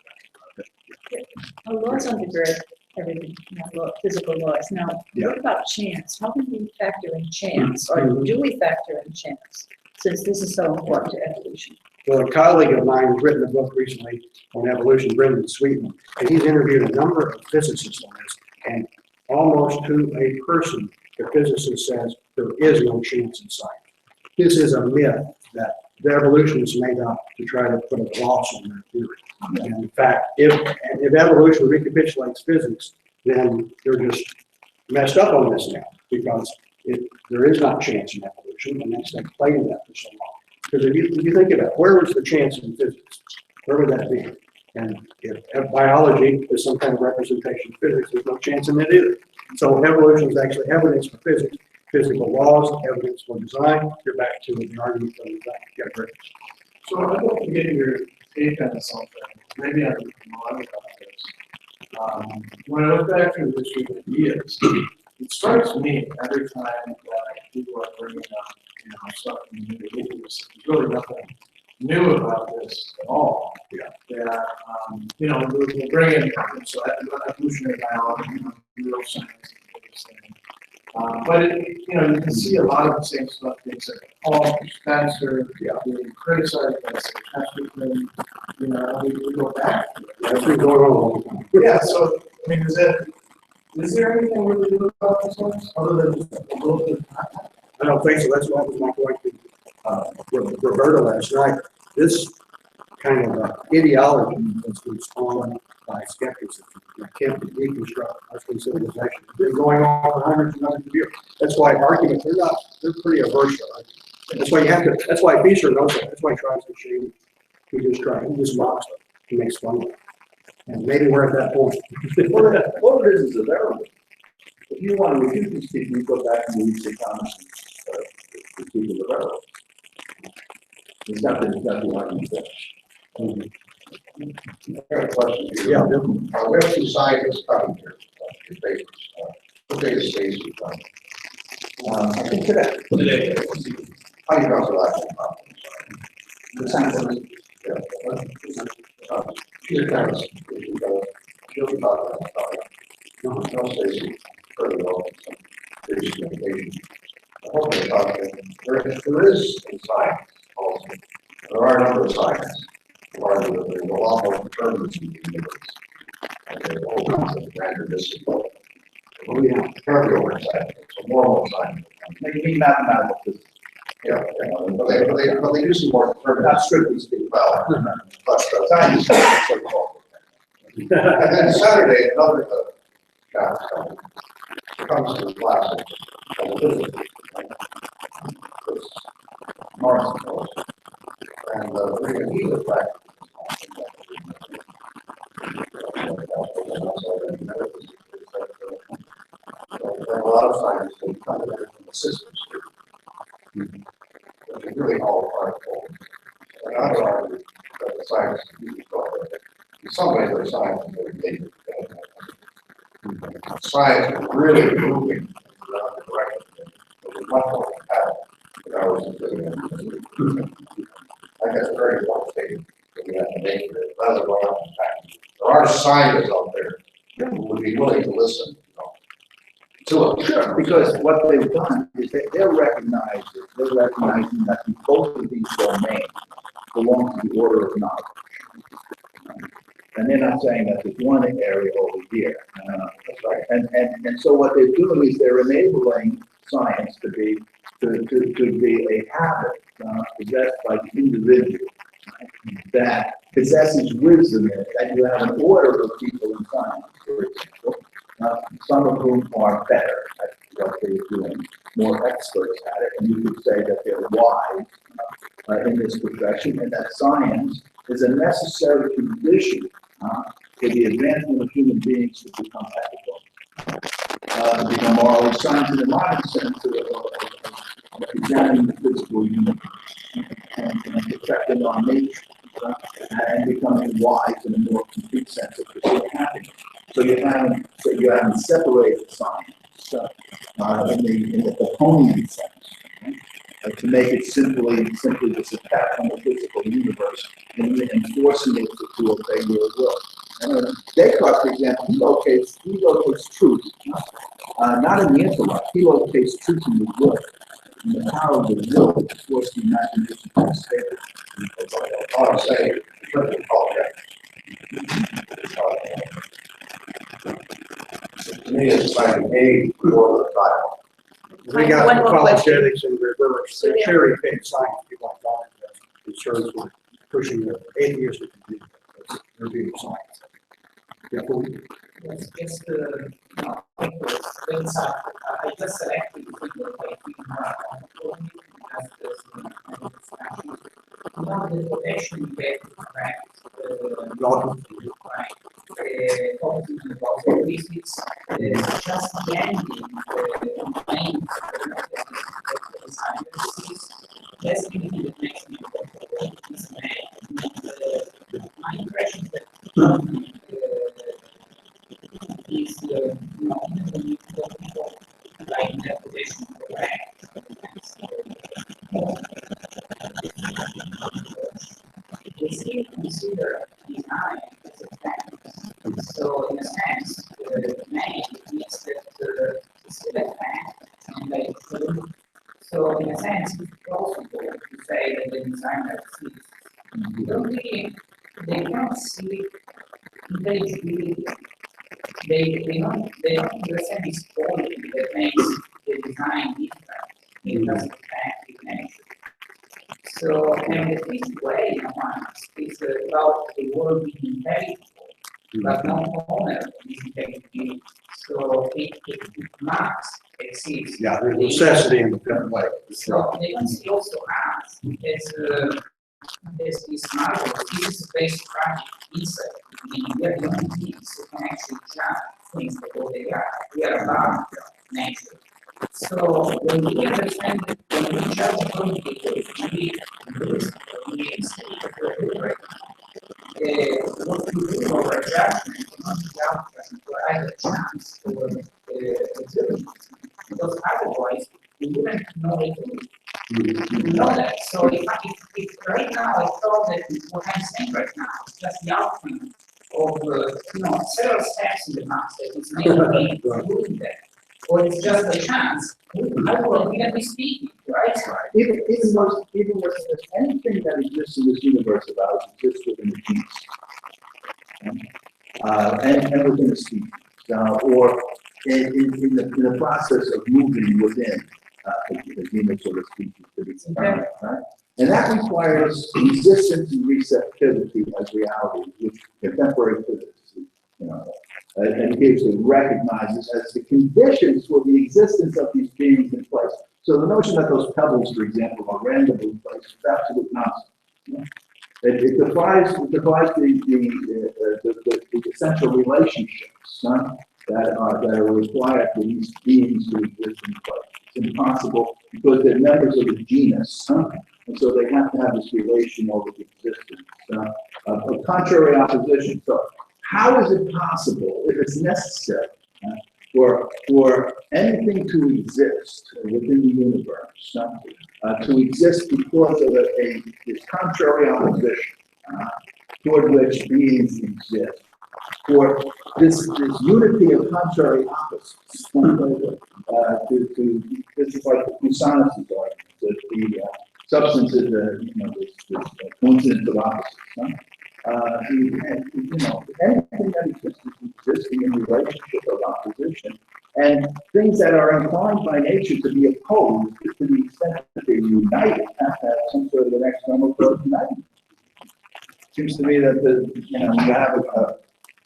that. Laws undergird everything, physical laws. Now, what about chance? How can we factor in chance, or do we factor in chance, since this is so important to evolution? Well, a colleague of mine has written a book recently on evolution, Brendan Sweetman, and he's interviewed a number of physicists on this, and almost to a person, the physicist says there is no chance in science. This is a myth that the evolutionists made up to try to put a gloss on their theory. And in fact, if evolution recapitulates physics, then they're just messed up on this now, because there is not chance in evolution, and that's been claiming that for so long. Because if you think of it, where was the chance in physics? Where would that be? And if biology is some kind of representation of physics, there's no chance in it either. So evolution is actually evidence for physics, physical laws, evidence for design. You're back to the argument for design. Yeah, great. So I'd like to get your take on something. Maybe I'm wrong about this. When I look back through the history of ideas, it strikes me every time that people are bringing up, something ridiculous. There's really nothing new about this at all. Yeah. That we'll bring in so evolutionary biology, real science, but you can see a lot of the same stuff being said. Paul Spencer, being criticized by Chesterton. We go back to it. That's been going on all the time. Yeah. So I mean, is there anything really new about this one other than just a little bit? I don't think so. That's what was my point to Roberta last night. This kind of ideology that's been spawned by skepticism that can't be deconstructed. That's been civilization. It's been going on for hundreds and hundreds of years. That's why arguments, they're pretty averse to it. That's why that's why Fisher knows that. That's why he tries to shame. He just mocks it. He makes fun of it. And maybe we're at that point. All it is a variable. If you want to refute these people, you go back and read the comments and critique of the variable. It's not the argument there. I have a question here. Yeah. We have two scientists coming here. Your papers. What day is Stacy coming? I think today. How do you know the last one? The scientists. Yeah. She's a chemist. She'll be talking about it. Tell Stacy further on some basic information. I hope they're talking. There is in science also. There are a number of scientists. a lot more determinants in the universe. And there's a whole concept of randomness. Well, we have terribly oversight, so more science. Maybe mean mathematical physics. Yeah, but they do some more determinants. Not strictly speaking. Well, but science is so called. And then Saturday, another guy comes to the class of physics. Morrison knows. And we're going to use the fact. There are a lot of scientists who come in from the systems, which is really all particle. And I would argue that the science in some ways, the science is very basic. Science is really moving in the direction of a much more compatible than I was considering. I guess it's very important statement that we have to make here. Rather than going out and back. There are scientists out there who would be willing to listen, to it. Sure, because what they've done is they're recognizing that both of these domains belong to the order of knowledge. And they're not saying that there's one area over here. That's right. And so what they're doing is they're enabling science to be a habit possessed by the individual, right, that possesses wisdom in it, that you have an order of people in science, for example, some of whom are better at what they're doing, more experts at it, and you could say that they're wise in this profession, and that science is a necessary condition for the advancement of human beings to become ethical, to become moral. Science in the modern sense of examining the physical universe and perfecting our nature, and becoming wise in a more complete sense of pursuing happiness. So you haven't separated science in the Platonian sense, right? To make it simply this attack on the physical universe and forcing it to obey your will. Descartes, for example, he locates truth, not in the intellect. He locates truth in the will, and the power of the will to force the imagination to stay. All I'm saying, to me, it's like a for the Bible. We got One more apologetics in reverse, they cherry pick science, people like that, concerns with pushing the atheist to be, they're being science. Yeah, cool. Yes, just, no, I just selected people like the protection you get to correct, right, focusing about the visits, just the ending, claims, just giving you the connection my impression is that is when you people like that position correct. They still consider design as a fact. So in a sense, many means that it's still a fact and they true. So in a sense, it's possible to say that the designer sees. You don't really, they can't see intelligibility. They don't understand this quality that makes the design different. It doesn't affect the nature. So, and the fifth way is about the world being intelligible, but not owner is intelligibility. So it must exist. Yeah, there's necessity in a different way. So they can also ask, there's this model, this is a basic project inside. We are the only beings who can actually judge things for what they are. We are above nature. So when we understand, when we judge according to what we do over judgment, not judgment, or either chance or observation. Because otherwise, we wouldn't know it. We know that. So if right now I thought that what I'm saying right now is just the outcome of several steps in the past that is making me doing that. or it's just a chance, how will we be speaking, right? Even worse than this, anything that exists in this universe of ours exists within the genes. And within the species, or in the process of moving within the genus or the species to be determined, right? And that requires resistance and receptivity as reality, which contemporary physics, education recognizes as the conditions for the existence of these beings in place. So the notion that those pebbles, for example, are randomly placed is absolute nonsense. It defies the essential relationships that are required for these beings to exist in place. It's impossible because they're members of the genus, and so they have to have this relation over the existence of contrary opposition. So how is it possible, if it's necessary, for anything to exist within the universe, to exist because of this contrary opposition toward which beings exist, for this unity of contrary opposites, this is like Cusanus' argument, that the substance is this coincidence of opposites. Anything that exists is existing in relationship of opposition, and things that are inclined by nature to be opposed, to the extent that they're united, have to have some sort of an external growth united. Seems to me that you have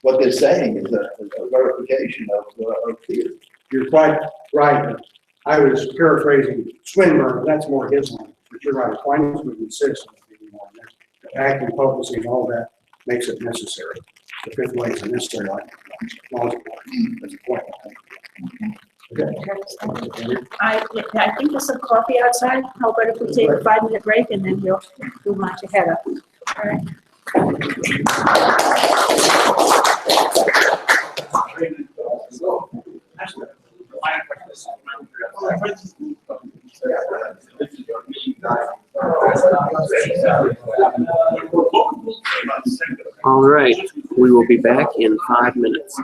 what they're saying is a verification of theory. You're quite right. I was paraphrasing Swinburne, that's more his line, but you're right. Aquinas would insist on being more active potency and all that makes it necessary. The fifth way is necessary, like logical. That's the point. I think there's some coffee outside. How about if we take a 5-minute break and then we'll move on to Heather. All right. All right, we will be back in 5 minutes.